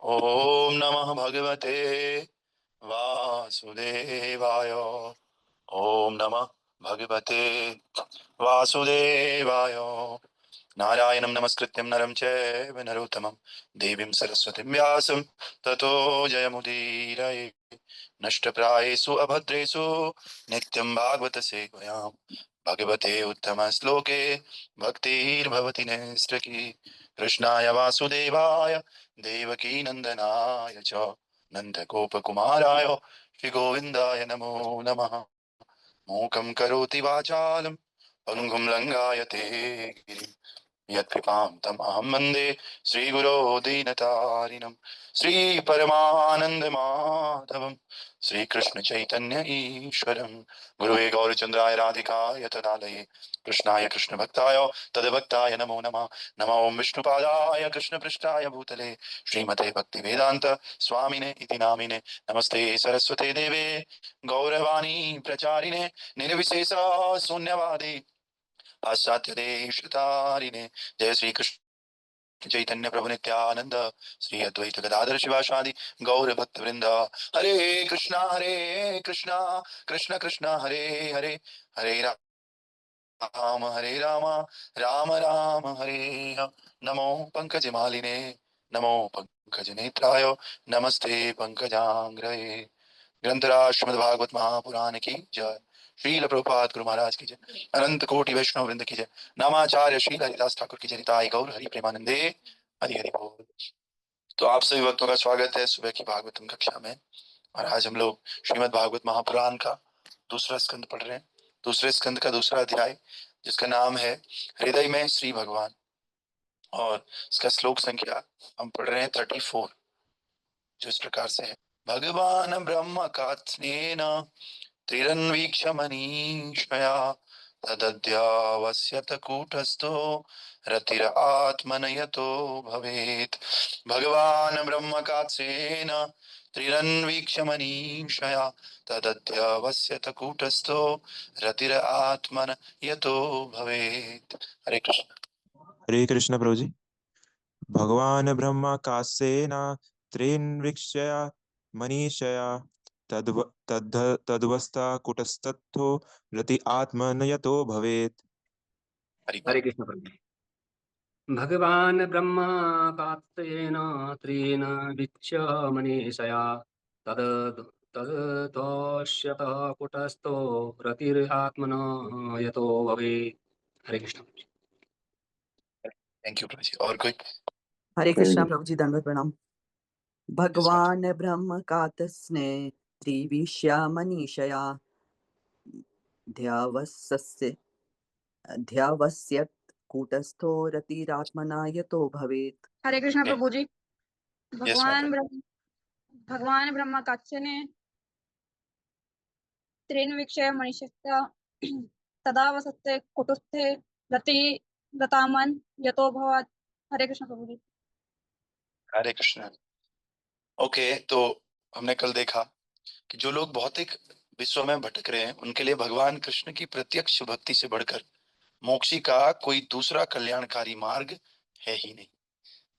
ओम नमः भगवते वासुदेवाय। ओम नमः भगवते वासुदेवाय। नारायणं नमस्कृत्यं नरं चैव नरोत्तमं देवीं सरस्वतीं व्यासं ततो जयमुदीरये। नष्टप्रायेषु अभद्रेषु नित्यं भागवत सेवयां भगवते उत्तमश्लोके भक्तिर्भवति नैष्ठिकी। कृष्णाय वासुदेवाय देवकी नन्दनाय च नन्दगोपकुमाराय श्रीगोविन्दाय नमो नमः। मूकं करोति वाचालं पङ्गुं लङ्घयते गिरिं यत्कृपां तम् अहं वन्दे श्रीगुरो दीनतारिणं। श्रीपरमानन्दमाधवं श्रीकृष्णचैतन्य ईश्वरं गुरुवे गौरचन्द्राय राधिकाय तदालये कृष्णाय कृष्णभक्ताय तद्भक्ताय नमो नमः। नमो विष्णुपादाय कृष्णपृष्ठाय भूतले श्रीमते भक्तिवेदान्त स्वामिने इति नामिने। नमस्ते सरस्वते देवे गौरवाणी प्रचारिणे निर्विशेष शून्यवादी पाश्चात्य देशतारिणे। जय श्री कृष्ण चैतन्य प्रभु नित्यानंद श्री अद्वैत गदाधर शिवासादि गौर भक्त वृंद। हरे कृष्णा कृष्ण कृष्ण हरे हरे हरे राम राम राम हरे हरे। नमो पंकज मालिने नमो पंकज नेत्राय नमस्ते पंकजांग्रये। ग्रंथराज श्रीमद्भागवत महापुराण की जय। श्रील प्रभुपाद गुरु महाराज की जय। अनंत कोटि वैष्णव वृंद की जय। नामाचार्य श्री हरिदास ठाकुर की जय। गौर हरि प्रेमानंदे हरि हरि बोल। तो आप सभी भक्तों का स्वागत है सुबह की भागवतम कक्षा में। और आज हम लोग श्रीमद् भागवत महापुराण का दूसरा स्कंद पढ़ रहे हैं। दूसरे स्कंद का दूसरा अध्याय जिसका नाम है हृदय में श्री भगवान। और इसका श्लोक संख्या हम पढ़ रहे हैं 34, जो इस प्रकार से है। भगवान ब्रह्म कात्स्नेन त्रिरन्वीक्ष मनीषया तदध्यावस्यत कूटस्थो रतिर आत्मनयतो भवेत्। भगवान ब्रह्म कात्स्येन त्रिरन्वीक्ष मनीषया तदध्यावस्यत कूटस्थो रतिर आत्मनयतो भवेत्। हरे कृष्ण। हरे कृष्ण प्रभु जी। भगवान ब्रह्मा कास्येन त्रिन्वीक्ष्य मनीषया तद्वस्ता कुटस्थो रति आत्मनयतो भवेत्। हरे कृष्ण प्रभु। भगवान ब्रह्मा कात्स्येन त्रीन् वीक्ष्य मनीषया तदतोष्यत कुटस्थो रतिरात्मनः यतो भवेत्। हरे कृष्ण। थैंक यू प्रभु जी। और कोई? हरे कृष्णा प्रभु जी, दंडवत प्रणाम। भगवान ब्रह्म कातस्ने त्रिविश्या मनीषया ध्यावस्य ध्यावस्यत् कूटस्थो रतिरात्मना यतो भवेत्। हरे कृष्ण प्रभु जी। यस भगवान ब्रह्मा कात्स्य ने त्रिन्वीक्ष्य मनीषया तदावसत्ते कुटुस्थे रति रतामन यतो भवत्। हरे कृष्ण प्रभु जी। हरे कृष्ण। ओके, तो हमने कल देखा कि जो लोग भौतिक विश्व में भटक रहे हैं उनके लिए भगवान कृष्ण की प्रत्यक्ष भक्ति से बढ़कर मोक्षी का कोई दूसरा कल्याणकारी मार्ग है ही नहीं।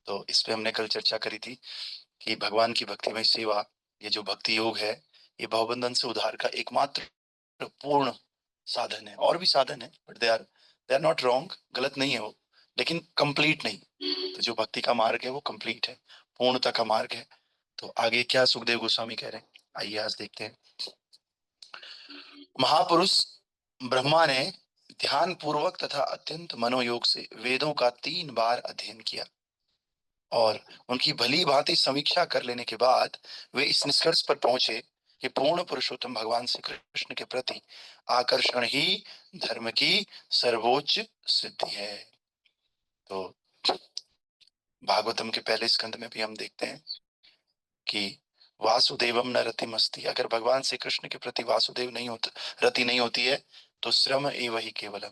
तो इस पे हमने कल चर्चा करी थी कि भगवान की भक्ति में सेवा, ये जो भक्ति योग है, ये भवबंधन से उद्धार का एकमात्र पूर्ण साधन है। और भी साधन है but they are not wrong, गलत नहीं है वो, लेकिन कंप्लीट नहीं। तो जो भक्ति का मार्ग है वो कंप्लीट है, पूर्णता का मार्ग है। तो आगे क्या सुखदेव गोस्वामी कह रहे हैं, आइए आज देखते हैं। महापुरुष ब्रह्मा ने ध्यान पूर्वक तथा अत्यंत मनोयोग से वेदों का 3 बार अध्ययन किया और उनकी भली भांति समीक्षा कर लेने के बाद वे इस निष्कर्ष पर पहुंचे कि पूर्ण पुरुषोत्तम भगवान श्री कृष्ण के प्रति आकर्षण ही धर्म की सर्वोच्च सिद्धि है। तो भागवतम के पहले स्कंद में भी हम देखते हैं कि वासुदेवम न रतिमस्ति। अगर भगवान श्री कृष्ण के प्रति वासुदेव नहीं होता, रति नहीं होती है, तो श्रम एव ही केवलम।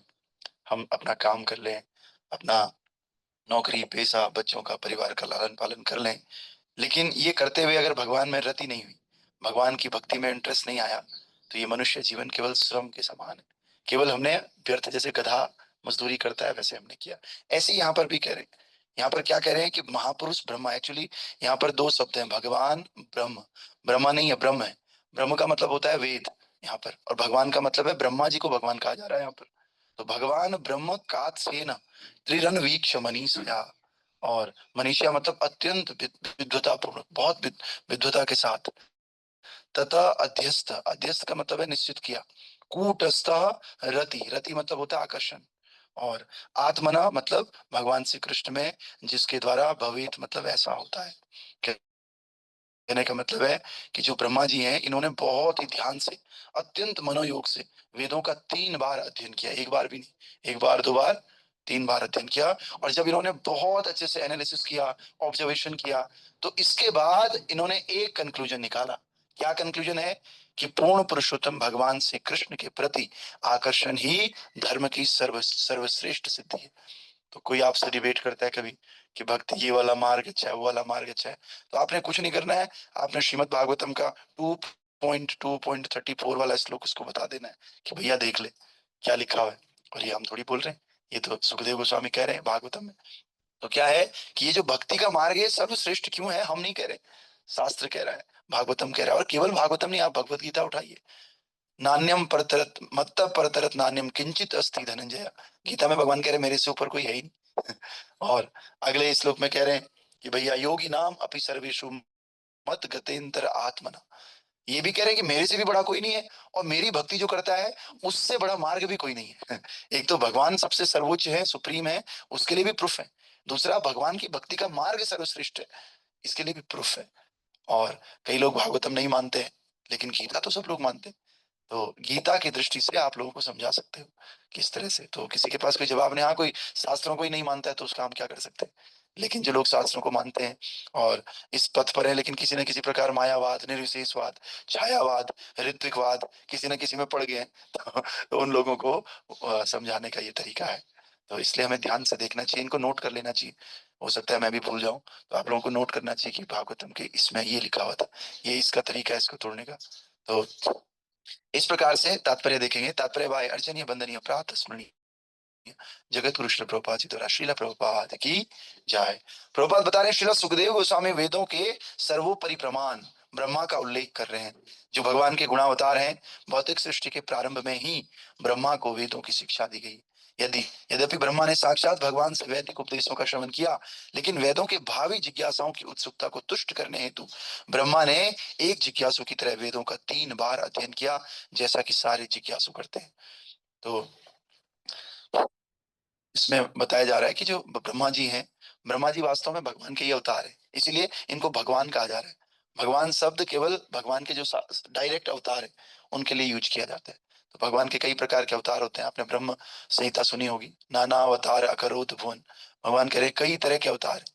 हम अपना काम कर लें, अपना नौकरी पेशा, बच्चों का, परिवार का लालन पालन कर लें, लेकिन ये करते हुए अगर भगवान में रति नहीं हुई, भगवान की भक्ति में इंटरेस्ट नहीं आया, तो ये मनुष्य जीवन केवल श्रम के समान है। केवल हमने व्यर्थ, जैसे गधा मजदूरी करता है वैसे हमने किया। ऐसे ही यहाँ पर भी कह रहे हैं, यहाँ पर क्या कह रहे हैं कि महापुरुष ब्रह्मा, एक्चुअली यहाँ पर दो शब्द हैं, भगवान ब्रह्म। ब्रह्मा नहीं है, ब्रह्म है। ब्रह्म का मतलब होता है वेद यहाँ पर, और भगवान का मतलब है, ब्रह्मा जी को भगवान कहा जा रहा है यहाँ पर। तो भगवान ब्रह्म कात्सेन त्रिरन वीक्ष मनीषया, और मनीषया मतलब अत्यंत विद्वतापूर्ण, बहुत विद्वता के साथ। तथा अध्यस्त, अध्यस्त का मतलब है निश्चित किया। कूटस्थ रति, रति मतलब होता है आकर्षण। और आत्मना मतलब भगवान श्री कृष्ण में, जिसके द्वारा भवित मतलब ऐसा होता है। कहने का मतलब है कि जो ब्रह्मा जी हैं, इन्होंने बहुत ही ध्यान से, अत्यंत मनोयोग से वेदों का 3 बार अध्ययन किया, एक बार भी नहीं, एक बार 2 बार 3 बार अध्ययन किया। और जब इन्होंने बहुत अच्छे से एनालिसिस किया, ऑब्जर्वेशन किया, तो इसके बाद इन्होंने एक कंक्लूजन निकाला। क्या कंक्लूजन है? कि पूर्ण पुरुषोत्तम भगवान श्री कृष्ण के प्रति आकर्षण ही धर्म की सर्वश्रेष्ठ सिद्धि है। तो कोई आपसे डिबेट करता है कभी कि भक्ति ये वाला मार्ग अच्छा है, वो वाला मार्ग अच्छा है, तो आपने कुछ नहीं करना है, आपने श्रीमद् भागवतम का 2.2.34 वाला श्लोक उसको बता देना है कि भैया देख ले क्या लिखा हुआ है। और ये हम थोड़ी बोल रहे हैं, ये तो सुखदेव गोस्वामी कह रहे हैं भागवतम में। तो क्या है कि ये जो भक्ति का मार्ग है सर्वश्रेष्ठ क्यों है, हम नहीं कह रहे, शास्त्र कह रहा है, भागवतम कह रहा है। और केवल भागवतम नहीं, आप भगवत गीता उठाइए, नान्यम परतरत मत्त परतरत नान्यम किंचित अस्ति धनंजय, गीता में भगवान कह रहे मेरे से ऊपर कोई है ही नहीं। और अगले श्लोक में कह रहे हैं कि भैया योगी नाम अपि सर्वेषु मत गतेंतर आत्मना, ये भी कह रहे हैं कि मेरे से भी बड़ा कोई नहीं है, और मेरी भक्ति जो करता है उससे बड़ा मार्ग भी कोई नहीं है। एक तो भगवान सबसे सर्वोच्च है, सुप्रीम है, उसके लिए भी प्रूफ है। दूसरा, भगवान की भक्ति का मार्ग सर्वश्रेष्ठ है, इसके लिए भी प्रूफ है। और कई लोग भागवतम नहीं मानते हैं, लेकिन गीता तो सब लोग मानते हैं। तो गीता की दृष्टि से आप लोगों को समझा सकते हो किस तरह से। तो किसी के पास कोई जवाब नहीं, हाँ कोई शास्त्रों को ही नहीं मानता है तो उसका हम क्या कर सकते हैं। लेकिन जो लोग शास्त्रों को मानते हैं और इस पथ पर है, लेकिन किसी न किसी प्रकार मायावाद, निर्विशेषवाद, छायावाद, ऋत्विकवाद किसी न किसी में पड़ गए हैं, तो उन लोगों को समझाने का ये तरीका है। तो इसलिए हमें ध्यान से देखना चाहिए, इनको नोट कर लेना चाहिए। हो सकता है मैं भी भूल जाऊं, तो आप लोगों को नोट करना चाहिए कि भागवतम के इसमें ये लिखा हुआ था, ये इसका तरीका है इसको तोड़ने का। तो इस प्रकार से तात्पर्य देखेंगे। तात्पर्य वाय अर्चनीय बंदनीय प्रातः स्मरणीय जगत गुरु श्रील प्रभुपाद जी द्वारा, श्रील प्रभुपाद की जय। प्रभुपाद बता रहे हैं श्रील सुखदेव गोस्वामी वेदों के सर्वोपरि प्रमाण ब्रह्मा का उल्लेख कर रहे हैं, जो भगवान के गुणावतार हैं। भौतिक सृष्टि के प्रारंभ में ही ब्रह्मा को वेदों की शिक्षा दी गई। यद्यपि ब्रह्मा ने साक्षात भगवान से वैदिक उपदेशों का श्रवण किया, लेकिन वेदों के भावी जिज्ञासाओं की उत्सुकता को तुष्ट करने हेतु ब्रह्मा ने एक जिज्ञासु की तरह वेदों का 3 बार अध्ययन किया, जैसा कि सारे जिज्ञासु करते हैं। तो इसमें बताया जा रहा है कि जो ब्रह्मा जी हैं, ब्रह्मा जी वास्तव में भगवान के ही अवतार है, इसीलिए इनको भगवान कहा जा रहा है। भगवान शब्द केवल भगवान के जो डायरेक्ट अवतार है उनके लिए यूज किया जाता है। तो भगवान के कई प्रकार के अवतार होते हैं, आपने ब्रह्म संहिता सुनी होगी, नाना अवतार अकरोध भुवन, भगवान कह रहे कई तरह के अवतार है।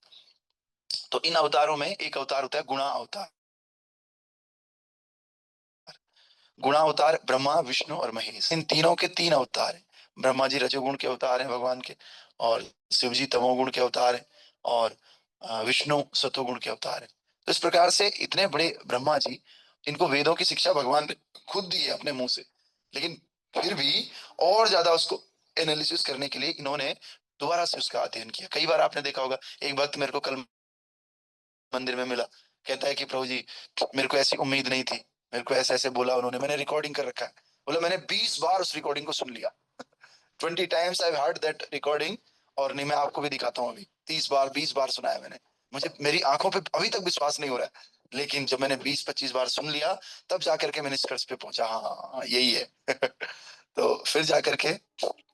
तो इन अवतारों में एक अवतार होता है गुणा अवतार। गुणा अवतार ब्रह्मा, विष्णु और महेश, इन तीनों के 3 अवतार हैं। ब्रह्मा जी रजोगुण के अवतार हैं भगवान के, और शिव जी तमोगुण के अवतार हैं, और विष्णु सतोगुण के अवतार हैं। तो इस प्रकार से इतने बड़े ब्रह्मा जी, इनको वेदों की शिक्षा भगवान ने खुद दी है अपने मुंह से, लेकिन फिर भी और ज्यादा उसको एनालिसिस करने के लिए इन्होंने दोबारा से उसका अध्ययन किया। कई बार आपने देखा होगा, एक भक्त मेरे को कल मंदिर में मिला, कहता है कि प्रभु जी मेरे को ऐसी उम्मीद नहीं थी, मेरे को ऐसे ऐसे बोला उन्होंने, मैंने रिकॉर्डिंग कर रखा है। बोला मैंने 20 बार उस रिकॉर्डिंग को सुन लिया। 20 times I heard that recording. और नहीं, मैं आपको भी दिखाता हूँ, अभी 30 बार 20 बार सुना है मैंने, मुझे मेरी आंखों पे अभी तक विश्वास नहीं हो रहा है। लेकिन जब मैंने 20-25 बार सुन लिया, तब जाकर के मैं निष्कर्ष पे पहुंचा, हाँ यही है। तो फिर जाकर के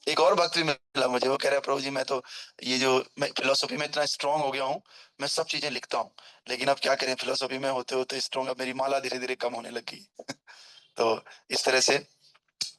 एक और भक्त भी मिला मुझे, वो कह रहा है प्रभु जी मैं तो ये जो मैं फिलोसफी में इतना स्ट्रांग हो गया हूँ, मैं सब चीजें लिखता हूँ, लेकिन अब क्या करें, फिलोसफी में होते होते स्ट्रांग, अब मेरी माला धीरे धीरे कम होने लगी। तो इस तरह से,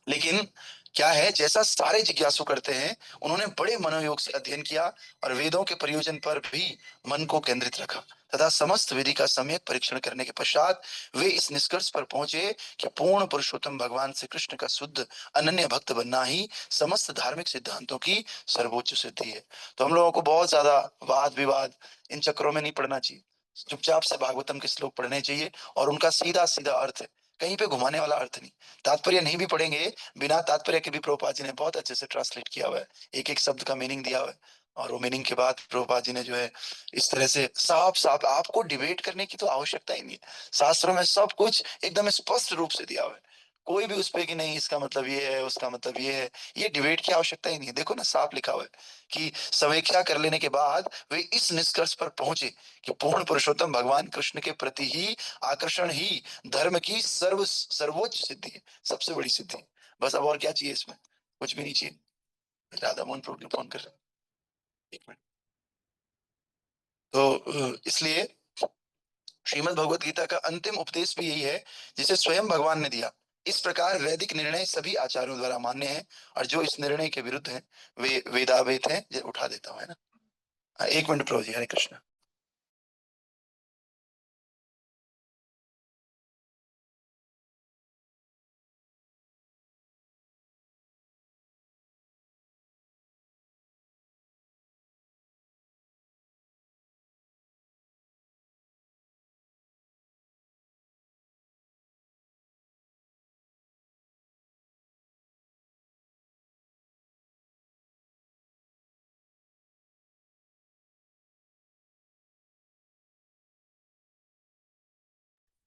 लेकिन क्या है, जैसा सारे जिज्ञासु करते हैं, उन्होंने बड़े मनोयोग से अध्ययन किया और वेदों के प्रयोजन पर भी मन को केंद्रित रखा, तथा समस्त विधि का सम्यक परीक्षण करने के पश्चात वे इस निष्कर्ष पर पहुंचे कि पूर्ण पुरुषोत्तम भगवान श्री कृष्ण का शुद्ध अनन्य भक्त बनना ही समस्त धार्मिक सिद्धांतों की सर्वोच्च सिद्धि है। तो हम लोगों को बहुत ज्यादा वाद विवाद इन चक्रों में नहीं पड़ना चाहिए, चुपचाप से भागवतम के श्लोक पढ़ने चाहिए, और उनका सीधा सीधा अर्थ है, कहीं पे घुमाने वाला अर्थ नहीं। तात्पर्य नहीं भी पढ़ेंगे, बिना तात्पर्य के भी प्रभुपाद जी ने बहुत अच्छे से ट्रांसलेट किया हुआ है, एक एक शब्द का मीनिंग दिया हुआ है, और वो मीनिंग के बाद प्रभुपाद जी ने जो है इस तरह से साफ साफ, आपको डिबेट करने की तो आवश्यकता ही नहीं है, शास्त्रों में सब कुछ एकदम स्पष्ट रूप से दिया हुआ है। कोई भी उस पे कि नहीं इसका मतलब ये है, उसका मतलब ये है, ये डिबेट की आवश्यकता ही नहीं है। देखो ना, साफ लिखा हुआ है कि समीक्षा कर लेने के बाद वे इस निष्कर्ष पर पहुंचे कि पूर्ण पुरुषोत्तम भगवान कृष्ण के प्रति ही आकर्षण ही धर्म की सर्वोच्च सिद्धि है, सबसे बड़ी सिद्धि है। बस अब और क्या चाहिए इसमें? कुछ भी नहीं चाहिए। राधा मोहन प्रभु फोन कर रहे हैं, एक मिनट। तो इसलिए श्रीमद् भगवत गीता का अंतिम उपदेश भी यही है जिसे स्वयं भगवान ने दिया। इस प्रकार वैदिक निर्णय सभी आचार्यों द्वारा मान्य है, और जो इस निर्णय के विरुद्ध है वे वेदावेत है। ये उठा देता हूं, है ना। एक मिनट प्रभु जी, हरे कृष्ण।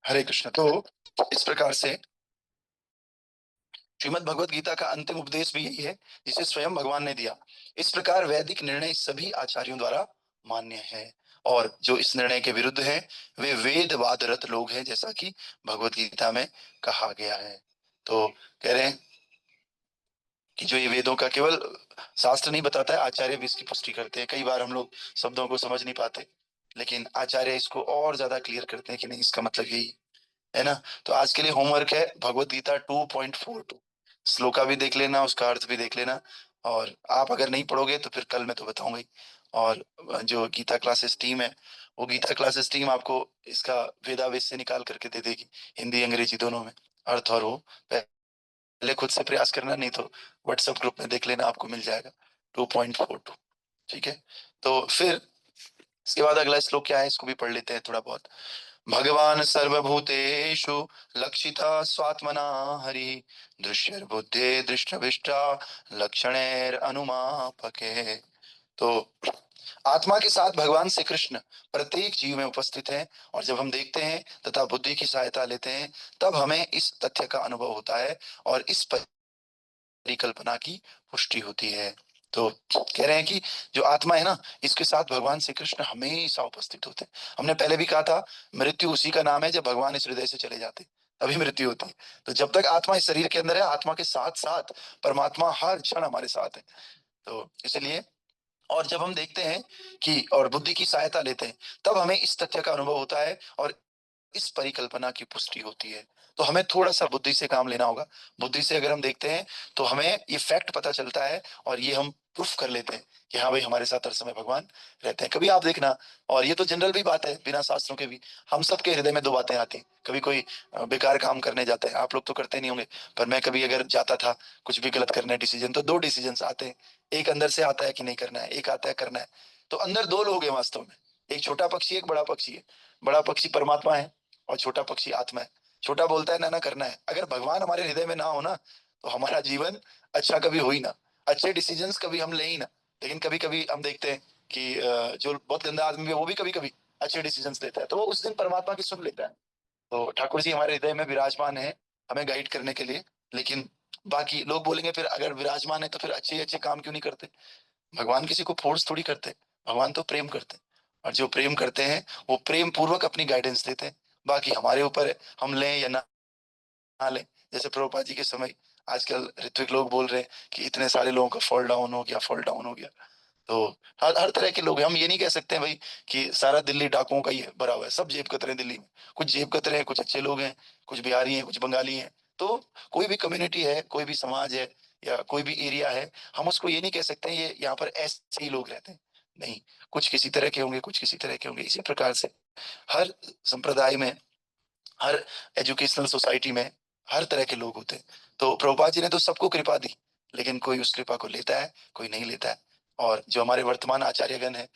हरे कृष्ण। तो इस प्रकार से श्रीमद् भगवत गीता का अंतिम उपदेश भी यही है जिसे स्वयं भगवान ने दिया। इस प्रकार वैदिक निर्णय सभी आचार्यों द्वारा मान्य है, और जो इस निर्णय के विरुद्ध है वे वेदवादरत लोग हैं, जैसा कि भगवत गीता में कहा गया है। तो कह रहे हैं कि जो ये वेदों का केवल शास्त्र नहीं बताता है, आचार्य भी इसकी पुष्टि करते हैं। कई बार हम लोग शब्दों को समझ नहीं पाते, लेकिन आचार्य इसको और ज्यादा क्लियर करते हैं कि नहीं, इसका मतलब यही है ना। तो आज के लिए होमवर्क है भगवत गीता 2.42, श्लोका भी देख लेना, उसका अर्थ भी देख लेना। और आप अगर नहीं पढ़ोगे तो फिर कल मैं तो बताऊंगा ही। और जो गीता क्लासेस टीम है, वो गीता क्लासेस टीम आपको इसका वेदावेश से निकाल करके दे देगी, हिंदी अंग्रेजी दोनों में अर्थ। और वो पहले खुद से प्रयास करना, नहीं तो व्हाट्सएप ग्रुप में देख लेना, आपको मिल जाएगा 2.42। ठीक है। तो फिर इसके बाद अगला श्लोक क्या है, इसको भी पढ़ लेते हैं थोड़ा बहुत। भगवान सर्वभूतेषु लक्षिता स्वात्मना हरि दृश्यर्बुद्धे दृष्टविष्टा लक्षणैर अनुमापके। तो आत्मा के साथ भगवान श्री कृष्ण प्रत्येक जीव में उपस्थित हैं, और जब हम देखते हैं तथा बुद्धि की सहायता लेते हैं तब हमें इस तथ्य का अनुभव होता है और इस परिकल्पना की पुष्टि होती है। तो कह रहे हैं कि जो आत्मा है ना, इसके साथ भगवान श्री कृष्ण हमेशा उपस्थित होते हैं। हमने पहले भी कहा था, मृत्यु उसी का नाम है जब भगवान इस हृदय से चले जाते, तभी मृत्यु होती है। तो जब तक आत्मा इस शरीर के अंदर है, आत्मा के साथ साथ परमात्मा हर क्षण हमारे साथ है। तो इसलिए, और जब हम देखते हैं कि और बुद्धि की सहायता लेते हैं तब हमें इस तथ्य का अनुभव होता है और इस परिकल्पना की पुष्टि होती है। तो हमें थोड़ा सा बुद्धि से काम लेना होगा। बुद्धि से अगर हम देखते हैं तो हमें ये फैक्ट पता चलता है, और ये हम प्रूफ कर लेते हैं कि हाँ भाई, हमारे साथ हर समय भगवान रहते हैं। कभी आप देखना, और ये तो जनरल भी बात है, बिना शास्त्रों के भी हम सबके हृदय में दो बातें आती हैं। कभी कोई बेकार काम करने जाते हैं, आप लोग तो करते नहीं होंगे, पर मैं कभी अगर जाता था कुछ भी गलत करने डिसीजन, तो दो डिसीजन आते हैं। एक अंदर से आता है कि नहीं करना है, एक आता है करना है। तो अंदर दो लोग हैं वास्तव में, एक छोटा पक्षी, एक बड़ा पक्षी है। बड़ा पक्षी परमात्मा है और छोटा पक्षी आत्मा है। छोटा बोलता है ना ना करना है। अगर भगवान हमारे हृदय में ना हो ना, तो हमारा जीवन अच्छा कभी हो ही ना, अच्छे डिसीजंस कभी हम ले ही ना। लेकिन कभी कभी हम देखते हैं कि जो बहुत गंदा आदमी है वो भी कभी कभी अच्छे डिसीजंस लेता है, तो वो उस दिन परमात्मा की सुन लेता है। तो ठाकुर जी हमारे हृदय में विराजमान है हमें गाइड करने के लिए। लेकिन बाकी लोग बोलेंगे, फिर अगर विराजमान है तो फिर अच्छे अच्छे काम क्यों नहीं करते? भगवान किसी को फोर्स थोड़ी करते, भगवान तो प्रेम करते हैं, और जो प्रेम करते हैं वो प्रेम पूर्वक अपनी गाइडेंस देते हैं। बाकी हमारे ऊपर है, हम लें या ना लें। जैसे प्रभुपाद जी के समय आजकल ऋत्विक लोग बोल रहे हैं कि इतने सारे लोगों का फॉल डाउन हो गया, फॉल डाउन हो गया। तो हर हर तरह के लोग हैं। हम ये नहीं कह सकते हैं भाई कि सारा दिल्ली डाकुओं का ही भरा हुआ है, सब जेब कतरे हैं दिल्ली में। कुछ जेब कतरे हैं, कुछ अच्छे लोग हैं, कुछ बिहारी हैं, कुछ बंगाली हैं। तो कोई भी कम्युनिटी है, कोई भी समाज है, या कोई भी एरिया है, हम उसको ये नहीं कह सकते हैं ये यहाँ पर ऐसे ही लोग रहते हैं। नहीं, कुछ किसी तरह के होंगे, कुछ किसी तरह के होंगे। इसी प्रकार से हर संप्रदाय में, हर एजुकेशनल सोसाइटी में हर तरह के लोग होते हैं। तो प्रभुपाद जी ने तो सबको कृपा दी, लेकिन कोई उस कृपा को लेता है, कोई नहीं लेता है। और जो हमारे वर्तमान आचार्यगण है,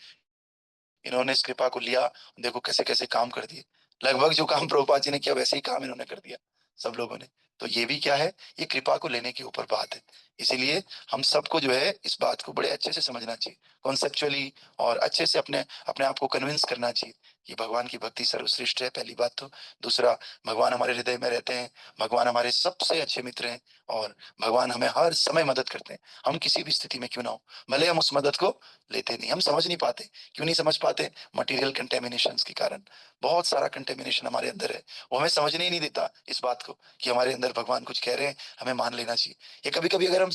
इन्होंने इस कृपा को लिया, देखो कैसे कैसे काम कर दिए। लगभग जो काम प्रभुपाद जी ने किया वैसे ही काम इन्होंने कर दिया सब लोगों ने। तो ये भी क्या है, ये कृपा को लेने के ऊपर बात है। इसीलिए हम सबको जो है इस बात को बड़े अच्छे से समझना चाहिए, कॉन्सेप्चुअली, और अच्छे से अपने अपने आप को कन्विंस करना चाहिए कि भगवान की भक्ति सर्वश्रेष्ठ है, पहली बात तो। दूसरा, भगवान हमारे हृदय में रहते हैं, भगवान हमारे सबसे अच्छे मित्र हैं, और भगवान हमें हर समय मदद करते हैं, हम किसी भी स्थिति में क्यों ना हो, भले हम उस मदद को लेते नहीं, हम समझ नहीं पाते। क्यों नहीं समझ पाते? मटेरियल कंटेमिनेशन के कारण। बहुत सारा कंटेमिनेशन हमारे अंदर है, वो हमें समझने ही नहीं देता इस बात को कि हमारे अंदर भगवान कुछ कह रहे हैं, हमें मान लेना चाहिए। ये कभी कभी अगर हम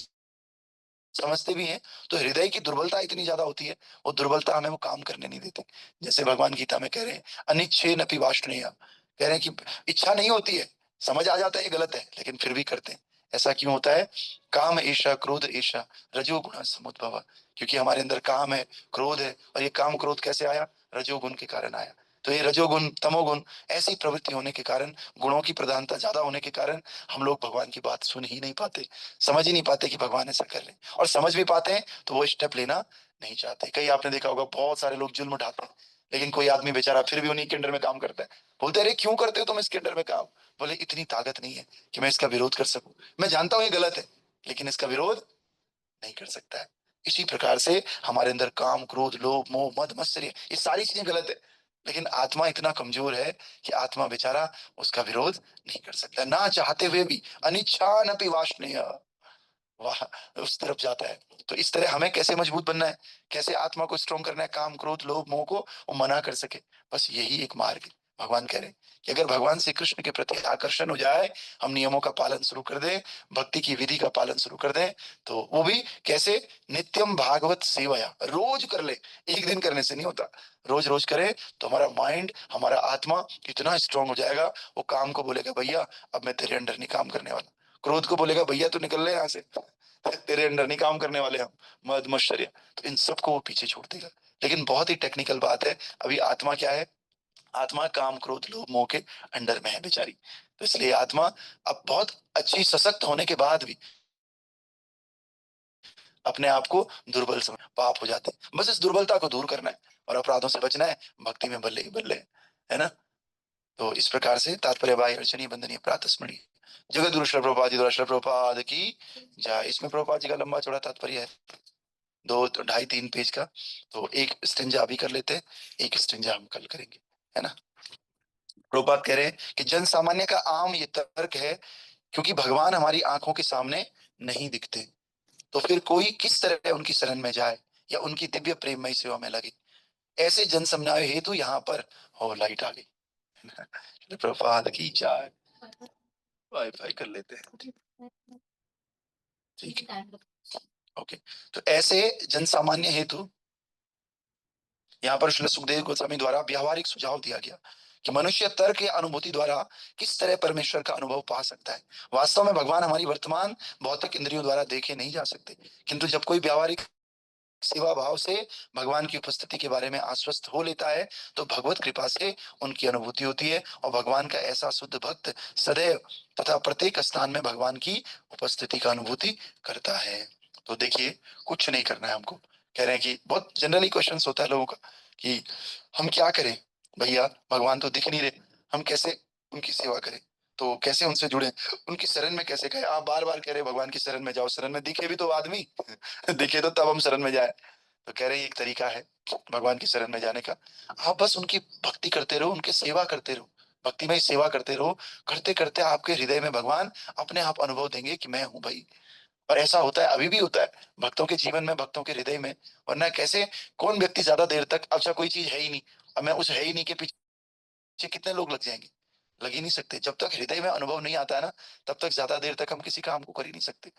समझते भी हैं तो हृदय की दुर्बलता इतनी ज्यादा होती है, वो दुर्बलता हमें वो काम करने नहीं देती। जैसे भगवान गीता में कह रहे हैं, अनिच्छेनपि वाष्णेय, कह रहे हैं कि इच्छा नहीं होती है, समझ आ जाता है ये गलत है, लेकिन फिर भी करते हैं। ऐसा क्यों होता है? काम ऐशा क्रोध ऐशा रजोगुण समुद्भव, क्योंकि हमारे अंदर काम है, क्रोध है, और ये काम क्रोध कैसे आया? रजोगुण के कारण आया। तो ये रजोगुण तमोगुण ऐसी प्रवृत्ति होने के कारण, गुणों की प्रधानता ज्यादा होने के कारण हम लोग भगवान की बात सुन ही नहीं पाते, समझ ही नहीं पाते कि भगवान ऐसा कर रहे हैं, और समझ भी पाते हैं तो वो स्टेप लेना नहीं चाहते। कई आपने देखा होगा, बहुत सारे लोग जुल्म उठाते हैं, लेकिन कोई आदमी बेचारा फिर भी उन्हीं के अंडर में काम करता है। बोलते हैं, अरे क्यों करते हो तुम इसके अंडर में काम? बोले, इतनी ताकत नहीं है कि मैं इसका विरोध कर सकूं, मैं जानता हूं ये गलत है, लेकिन इसका विरोध नहीं कर सकता है। इसी प्रकार से हमारे अंदर काम क्रोध लोभ मोह मद मत्सर्य, ये सारी चीजें गलत है, लेकिन आत्मा इतना कमजोर है कि आत्मा बेचारा उसका विरोध नहीं कर सकता, ना चाहते हुए भी। अनिच्छानपि वाष्णेय, वाह, उस तरफ जाता है। तो इस तरह हमें कैसे मजबूत बनना है, कैसे आत्मा को स्ट्रॉन्ग करना है, काम क्रोध लोभ मोह को वो मना कर सके, बस यही एक मार्ग है। भगवान कह रहे हैं कि अगर भगवान श्री कृष्ण के प्रति आकर्षण हो जाए, हम नियमों का पालन शुरू कर दें, भक्ति की विधि का पालन शुरू कर दें, तो वो भी कैसे? नित्यम भागवत सेवया, रोज कर ले, एक दिन करने से नहीं होता, रोज रोज करे तो हमारा माइंड, हमारा आत्मा इतना स्ट्रांग हो जाएगा, वो काम को बोलेगा, भैया अब मैं तेरे अंडर नहीं काम करने वाला, क्रोध को बोलेगा, भैया तू निकल ले यहाँ से, तेरे अंडर नहीं काम करने वाले हम, मद मश्चर्य, तो इन सबको वो पीछे छोड़ देगा। लेकिन बहुत ही टेक्निकल बात है, अभी आत्मा क्या है? आत्मा काम क्रोध लोभ मोह के अंडर में है बेचारी। तो इसलिए आत्मा अब बहुत अच्छी सशक्त होने के बाद भी अपने आप को दुर्बल समझ, पाप हो जाते हैं। बस इस दुर्बलता को दूर करना है और अपराधों से बचना है, भक्ति में बल्ले ही बल्ले, है ना? तो इस प्रकार से तात्पर्य भाई अर्चनीय बंदनीय प्रातः स्मरणीय जगत गुरु श्री प्रभुपाद जी द्वारा श्री प्रभुपाद की जय। इसमें प्रभुपाद जी का लंबा चौड़ा तात्पर्य है, 2 2.5 3 पेज का। तो एक स्टिंजा अभी कर लेते हैं, एक स्टिंजा हम कल करेंगे, है ना? प्रभुपाद कह रहे हैं कि जन सामान्य का आम ये तर्क है, क्योंकि भगवान हमारी आंखों के सामने नहीं दिखते, तो फिर कोई किस तरह उनकी शरण में जाए या उनकी दिव्य प्रेममय सेवा में लगे। ऐसे जन समन्वय हेतु यहाँ पर हो लाइट आ गई। प्रभुपाद की जय। वाईफाई कर लेते हैं, ठीक है, ओके। तो ऐसे जन सामान्य हेतु यहाँ पर श्री सुखदेव गोस्वामी द्वारा व्यावहारिक सुझाव दिया गया कि मनुष्य तर्क या अनुभूति द्वारा किस तरह परमेश्वर का अनुभव पा सकता है। वास्तव में भगवान हमारी वर्तमान भौतिक इंद्रियों द्वारा देखे नहीं जा सकते, किंतु जब कोई व्यावहारिक सेवा भाव से भगवान की उपस्थिति के बारे में आश्वस्त हो लेता है, तो भगवत कृपा से उनकी अनुभूति होती है, और भगवान का ऐसा शुद्ध भक्त सदैव तथा प्रत्येक स्थान में भगवान की उपस्थिति का अनुभूति करता है। तो देखिए, कुछ नहीं करना है हमको। कह रहे हैं कि बहुत जनरली क्वेश्चन होता है लोगों का कि हम क्या करें भैया, भगवान तो दिख नहीं रहे, हम कैसे उनकी सेवा करें, तो कैसे उनसे जुड़े, उनकी शरण में कैसे गए? आप बार बार कह रहे भगवान की शरण में जाओ, शरण में दिखे भी तो आदमी दिखे तो तब हम शरण में जाए। तो कह रहे हैं एक तरीका है भगवान की शरण में जाने का, आप बस उनकी भक्ति करते रहो, उनकी सेवा करते रहो, भक्ति में सेवा करते रहो, करते करते आपके हृदय में भगवान अपने आप अनुभव देंगे कि मैं हूं भाई। और ऐसा होता है, अभी भी होता है भक्तों के जीवन में, भक्तों के हृदय में। वरना कैसे, कौन व्यक्ति ज्यादा देर तक, अच्छा कोई चीज है ही नहीं, अब मैं उस है ही नहीं के पीछे कितने लोग लग जाएंगे? लग ही नहीं सकते। जब तक हृदय में अनुभव नहीं आता है ना, तब तक ज्यादा देर तक हम किसी काम को कर ही नहीं सकते।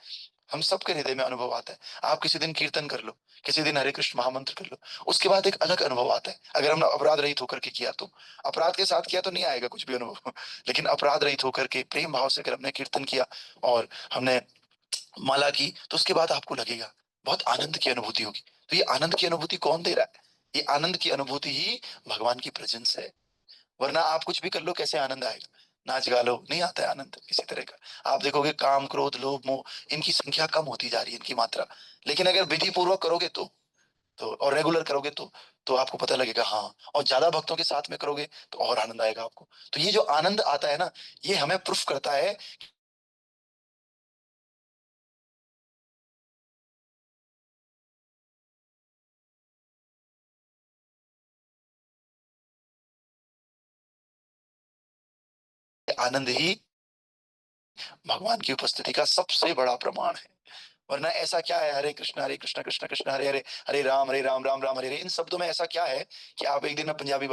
हम सबके हृदय में अनुभव आता है। आप किसी दिन कीर्तन कर लो, किसी दिन हरे कृष्ण महामंत्र कर लो, उसके बाद एक अलग अनुभव आता है। अगर हमने अपराध रहित होकर के किया तो, अपराध के साथ किया तो नहीं आएगा कुछ भी अनुभव लेकिन अपराध रहित होकर के प्रेम भाव से अगर हमने कीर्तन किया और हमने माला की, तो उसके बाद आपको लगेगा बहुत आनंद की अनुभूति होगी। तो ये आनंद की अनुभूति कौन दे रहा है? ये आनंद की अनुभूति ही भगवान की प्रेजेंस है। वरना आप कुछ भी कर लो, कैसे आनंद आएगा? नाच गा लो, नहीं आता है आनंद किसी तरह का। आप देखोगे काम क्रोध लोभ मोह, इनकी संख्या कम होती जा रही है, इनकी मात्रा। लेकिन अगर विधि पूर्वक करोगे तो और रेगुलर करोगे तो आपको पता लगेगा, हाँ। और ज्यादा भक्तों के साथ में करोगे तो और आनंद आएगा आपको। तो ये जो आनंद आता है ना, ये हमें प्रूफ करता है आनंद ही भगवान की उपस्थिति का सबसे बड़ा प्रमाण है। वरना ऐसा क्या है, हरे कृष्ण कृष्ण कृष्ण हरे हरे, हरे राम राम राम हरे हरे, इन शब्दों में ऐसा क्या है कि आप एक दिन में पंजाबी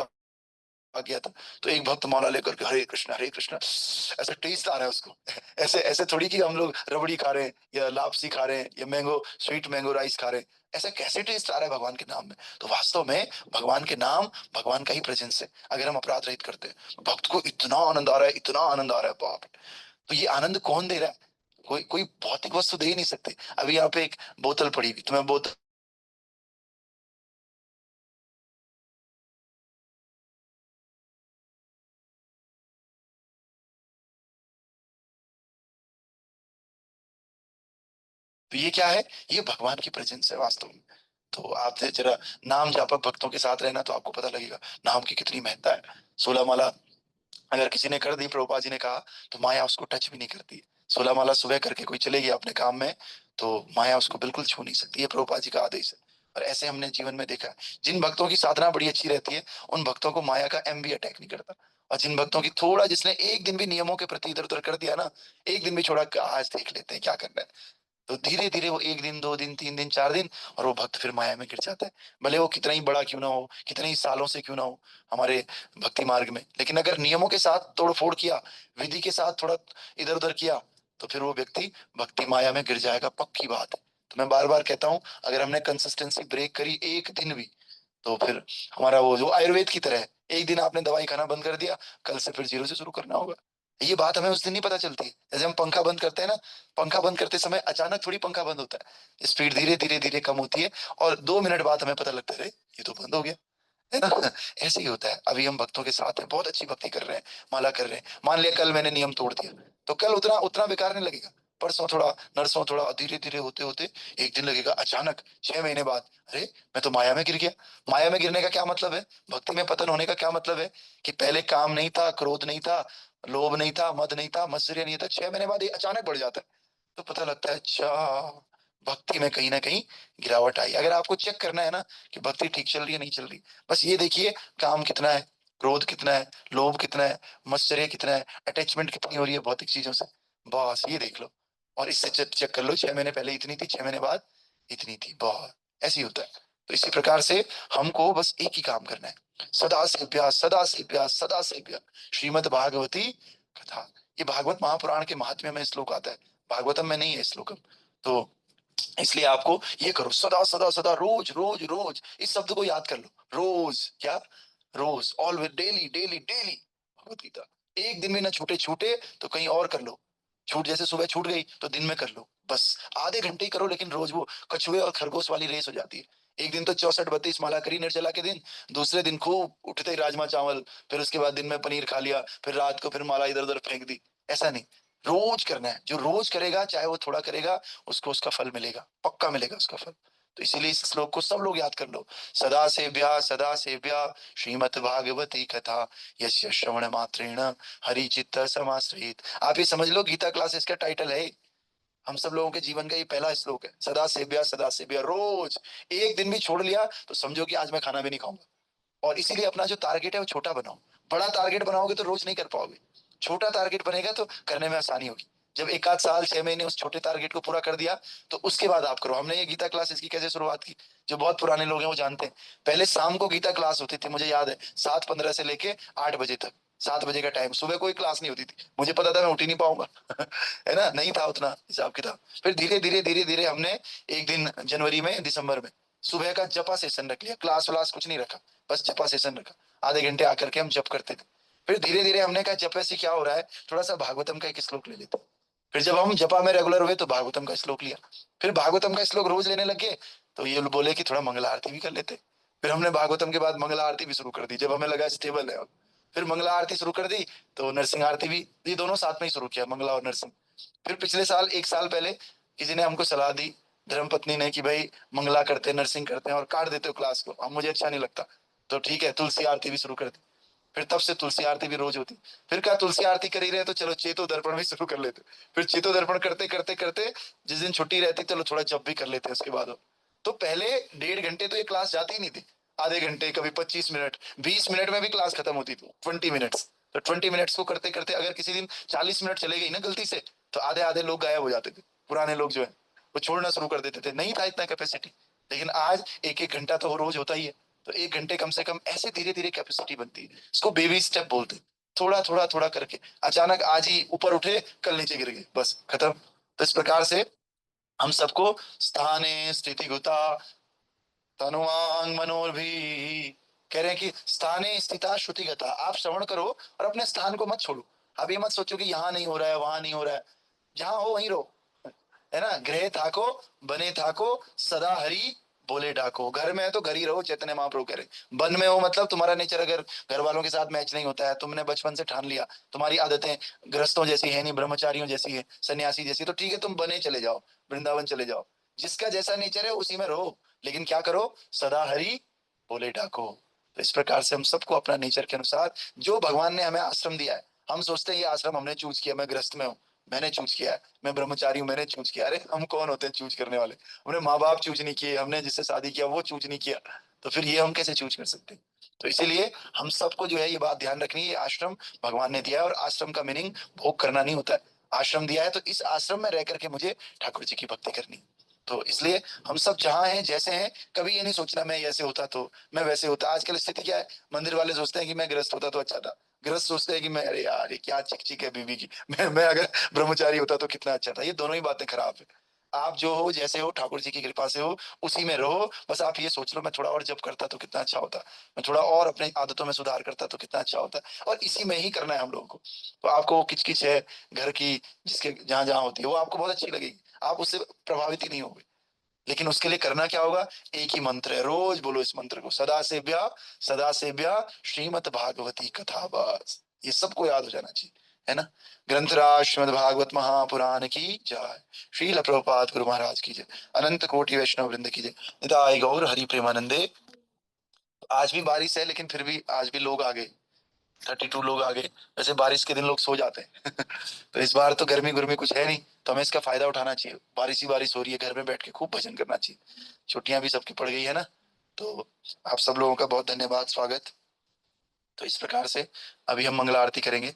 आ गया था तो एक भक्त माला लेकर के हरे कृष्ण ऐसा टेस्ट आ रहा है उसको। ऐसे ऐसे थोड़ी कि हम लोग रबड़ी खा रहे हैं या लापसी खा रहे हैं या मैंगो स्वीट मैंगो राइस खा रहे हैं, ऐसा कैसे टेस्ट आ रहा है भगवान के नाम में। तो वास्तव में भगवान के नाम, भगवान का ही प्रेजेंस है। अगर हम अपराध रहित करते हैं तो भक्त को इतना आनंद आ रहा है, इतना आनंद आ रहा है, बाप रे। तो ये आनंद कौन दे रहा है? कोई कोई भौतिक वस्तु दे ही नहीं सकते। अभी यहाँ पे एक बोतल पड़ी हुई, तुम्हें बोतल तो ये क्या है? ये भगवान की प्रेजेंस है वास्तव में। तो आप जरा नाम जापक भक्तों के साथ रहना तो आपको पता लगेगा नाम की कितनी महत्ता है। 16 माला अगर किसी ने कर दी, प्रभुपाद जी ने कहा, तो माया उसको टच भी नहीं करती। 16 माला सुबह करके कोई चले गया अपने काम में तो माया उसको बिल्कुल छू नहीं सकती। ये प्रभुपाद जी का आदेश है। और ऐसे हमने जीवन में देखा है, जिन भक्तों की साधना बड़ी अच्छी रहती है उन भक्तों को माया का एम भी अटैक नहीं करता। और जिन भक्तों की थोड़ा, जिसने एक दिन भी नियमों के प्रति इधर उधर कर दिया ना, एक दिन भी छोड़ा, आज देख लेते हैं क्या करना है, तो धीरे धीरे वो एक दिन, 2 दिन, 3 दिन, 4 दिन, और वो भक्त फिर माया में गिर जाता है। भले वो कितना ही बड़ा क्यों ना हो, कितने ही सालों से क्यों ना हो हमारे भक्ति मार्ग में, लेकिन अगर नियमों के साथ तोड़ फोड़ किया, विधि के साथ थोड़ा इधर उधर किया, तो फिर वो व्यक्ति भक्ति माया में गिर जाएगा, पक्की बात है। तो मैं बार बार कहता हूं, अगर हमने कंसिस्टेंसी ब्रेक करी एक दिन भी, तो फिर हमारा वो जो आयुर्वेद की तरह है, एक दिन आपने दवाई खाना बंद कर दिया, कल से फिर जीरो से शुरू करना होगा। ये बात हमें उस दिन नहीं पता चलती। जैसे हम पंखा बंद करते हैं ना, पंखा बंद करते समय अचानक थोड़ी पंखा बंद होता है, स्पीड धीरे धीरे धीरे कम होती है और 2 मिनट बाद हमें पता लगता है अरे ये तो बंद हो गया, है ना। ऐसे ही होता है। अभी हम भक्तों के साथ हैं, बहुत अच्छी भक्ति कर रहे हैं, माला कर रहे हैं, मान लिया कल मैंने नियम तोड़ दिया, तो कल उतना उतना बेकार नहीं लगेगा, परसों थोड़ा, नरसों थोड़ा, धीरे धीरे होते होते एक दिन लगेगा अचानक 6 महीने बाद, अरे मैं तो माया में गिर गया। माया में गिरने का क्या मतलब है? भक्ति में पतन होने का क्या मतलब है? कि पहले काम नहीं था, क्रोध नहीं था, लोभ नहीं था, मद नहीं था, मत्सर्य नहीं था, 6 महीने बाद ये अचानक बढ़ जाता है। तो पता लगता है अच्छा, भक्ति में कहीं ना कहीं गिरावट आई। अगर आपको चेक करना है ना कि भक्ति ठीक चल रही है नहीं चल रही, बस ये देखिए काम कितना है, क्रोध कितना है, लोभ कितना है, मत्सर्य कितना है, अटैचमेंट कितनी हो रही है भौतिक चीजों से, बस ये देख लो। और इससे चेक कर लो, 6 महीने पहले इतनी थी, 6 महीने बाद इतनी थी, बहुत ऐसी होता है। तो इसी प्रकार से हमको बस एक ही काम करना है, सदा सेव्या सदा सेव्या सदा सेव्या श्रीमद् भागवती कथा। ये भागवत महापुराण के महात्म्य में श्लोक आता है, भागवतम में नहीं है श्लोकम। तो इसलिए आपको ये करो, सदा सदा सदा, रोज रोज रोज, इस शब्द को याद कर लो, रोज क्या, रोज, always, daily daily daily Bhagavad Gita. एक दिन में ना छूटे, छूटे तो कहीं और कर लो, छूट जैसे सुबह छूट गई तो दिन में कर लो, बस आधे घंटे ही करो, लेकिन रोज। वो कछुए और खरगोश वाली रेस हो जाती है। एक दिन तो 64-32 माला करी निर्जला के दिन, दूसरे दिन खूब उठते ही राजमा चावल, फिर उसके बाद दिन में पनीर खा लिया, फिर रात को फिर माला इधर उधर फेंक दी। ऐसा नहीं, रोज करना है। जो रोज करेगा, चाहे वो थोड़ा करेगा, उसको उसका फल मिलेगा, पक्का मिलेगा उसका फल। तो इसीलिए इस श्लोक को सब लोग याद कर लो, सदा सेव्या श्रीमद् भागवती कथा यस्य श्रवण मात्रेण हरि चित्त समाश्रित। आप ये समझ लो गीता क्लासेस का टाइटल है। हम सब लोगों के जीवन का ये पहला श्लोक है, सदा सेव्या। रोज एक दिन भी छोड़ लिया तो समझो कि आज मैं खाना भी नहीं खाऊंगा। और इसीलिए अपना जो टारगेट है वो छोटा बनाओ। बड़ा टारगेट बनाओगे तो रोज नहीं कर पाओगे, छोटा टारगेट बनेगा तो करने में आसानी होगी। जब 1 आध साल 6 महीने उस छोटे टारगेट को पूरा कर दिया तो उसके बाद आप करो। हमने ये गीता क्लासेस की कैसे शुरुआत की, जो बहुत पुराने लोग हैं वो जानते हैं। पहले शाम को गीता क्लास होती थी, मुझे याद है 7:15 से लेके 8 बजे तक, 7 बजे का टाइम। सुबह कोई क्लास नहीं होती थी, मुझे पता था मैं उठ ही नहीं पाऊंगा है ना, नहीं था उतना हिसाब किताब। फिर धीरे धीरे धीरे धीरे हमने एक दिन जनवरी में, दिसंबर में सुबह का जपा सेशन रख लिया, क्लास व्लास कुछ नहीं रखा, बस जपा सेशन रखा, आधे घंटे आकर के हम जप करते थे। फिर धीरे धीरे हमने कहा जपे से क्या हो रहा है, थोड़ा सा भागवतम का एक श्लोक ले लेते। फिर जब हम जपा में रेगुलर हुए तो भागवतम का श्लोक लिया। फिर भागवतम का श्लोक रोज लेने लगे तो ये बोले कि थोड़ा मंगला आरती भी कर लेते। फिर हमने भागवतम के बाद मंगला आरती भी शुरू कर दी, जब हमें लगा स्टेबल है अब। फिर मंगला आरती शुरू कर दी तो नरसिंह आरती भी, ये दोनों साथ में ही शुरू किया, मंगला और नरसिंह। फिर पिछले साल, 1 साल पहले किसी ने हमको सलाह दी, धर्मपत्नी ने, कि भाई मंगला करते हैं, नरसिंह करते हैं और काट देते हो क्लास को, अब मुझे अच्छा नहीं लगता, तो ठीक है तुलसी आरती भी शुरू कर दी। फिर तब से तुलसी आरती भी रोज होती। फिर कहा तुलसी आरती कर ही रहे तो चलो चेतो दर्पण भी शुरू कर लेते। फिर चेतो दर्पण करते करते करते जिस दिन छुट्टी रहती चलो थोड़ा जप भी कर लेते उसके बाद। तो पहले 1.5 घंटे तो ये क्लास जाती ही नहीं थी, आधे घंटे, कभी 25 मिनट, 20 मिनट में भी क्लास खत्म होती थी, 20 मिनट्स। तो 20 मिनट्स को करते करते अगर किसी दिन 40 मिनट चले गई ना गलती से, तो आधे आधे लोग गायब हो जाते थे। पुराने लोग जो है वो छोड़ना शुरू कर देते थे, नहीं था इतना कैपेसिटी। लेकिन आज एक एक घंटा तो रोज होता ही है, तो 1 घंटे कम से कम ऐसे धीरे धीरे कैपेसिटी बनती है। इसको बेबी स्टेप बोलते हैं। थोड़ा थोड़ा थोड़ा करके अचानक आज ही ऊपर उठे, कल नीचे गिर गए, बस खत्म। तो इस प्रकार से हम सबको स्थाने स्थितिगता तनुवांग मनोर्भी, कह रहे हैं कि स्थाने स्थिता श्रुतिगता, आप श्रवण करो और अपने स्थान को मत छोड़ो। आप ये मत सोचो कि यहाँ नहीं हो रहा है, वहां नहीं हो रहा है, जहां हो वहीं रहो, है ना। गृह थाको बने थाको सदा हरि बोले डाको। घर में है तो घर ही रहो, चैतन्य महाप्रभु कह रहे। वन में हो मतलब तुम्हारा नेचर अगर घर वालों के साथ मैच नहीं होता है, तुमने बचपन से ठान लिया, तुम्हारी आदतें गृहस्थों जैसी है नहीं, ब्रह्मचारियों जैसी है, सन्यासी जैसी, तो ठीक है, तुम बने चले जाओ, वृंदावन चले जाओ, जिसका जैसा नेचर है उसी में रहो, लेकिन क्या करो, सदा हरि बोले डाको। तो इस प्रकार से हम सबको अपना नेचर के अनुसार, जो भगवान ने हमें आश्रम दिया है, हम सोचते हैं ये आश्रम हमने चूज किया, मैं गृहस्थ में हूँ, मैंने चूज किया है, मैं ब्रह्मचारी हूँ, मैंने चूज किया। अरे हम कौन होते हैं चूज करने वाले? हमने माँ बाप चूज नहीं किए, हमने जिससे शादी किया वो चूज नहीं किया, तो फिर ये हम कैसे चूज कर सकते हैं? तो इसीलिए हम सबको जो है ये बात ध्यान रखनी है, ये आश्रम भगवान ने दिया है, और आश्रम का मीनिंग भोग करना नहीं होता है। आश्रम दिया है तो इस आश्रम में रह करके मुझे ठाकुर जी की भक्ति करनी है। तो इसलिए हम सब जहाँ हैं जैसे हैं, कभी ये नहीं सोचना मैं ऐसे होता तो मैं वैसे होता। आजकल स्थिति क्या है, मंदिर वाले सोचते हैं कि मैं गृहस्थ होता तो अच्छा था, गृहस्थ सोचते हैं कि मैं, अरे यार ये क्या चिक चिक है बीवी की, मैं अगर ब्रह्मचारी होता तो कितना अच्छा था। ये दोनों ही बातें खराब है। आप जो हो जैसे हो ठाकुर जी की कृपा से हो, उसी में रहो। बस आप ये सोच लो मैं थोड़ा और जप करता तो कितना अच्छा होता, मैं थोड़ा और अपनी आदतों में सुधार करता तो कितना अच्छा होता, और इसी में ही करना है हम लोगों को। तो आपको वो किचकिच है घर की जिसके जहां जहां होती है, वो आपको बहुत अच्छी लगेगी, आप उससे प्रभावित ही नहीं होगे। लेकिन उसके लिए करना क्या होगा, एक ही मंत्र है, रोज बोलो इस मंत्र को, सदा सेव्या श्रीमद् भागवती कथा, बस ये सबको याद हो जाना चाहिए, है ना। ग्रंथराज श्रीमद् भागवत महापुराण की जय। श्रील प्रभुपाद गुरु महाराज की जय। अनंत कोटि वैष्णव वृंद की जय। निताय गौर हरि प्रेमानंदे। आज भी बारिश है, लेकिन फिर भी आज भी लोग आ गए, 32 लोग आ गए। वैसे बारिश के दिन लोग सो जाते हैं तो इस बार तो गर्मी गर्मी कुछ है नहीं, तो हमें इसका फायदा उठाना चाहिए। बारिश ही बारिश हो रही है, घर में बैठ के खूब भजन करना चाहिए। छुट्टियां भी सबकी पड़ गई है ना, तो आप सब लोगों का बहुत धन्यवाद, स्वागत। तो इस प्रकार से अभी हम मंगला आरती करेंगे।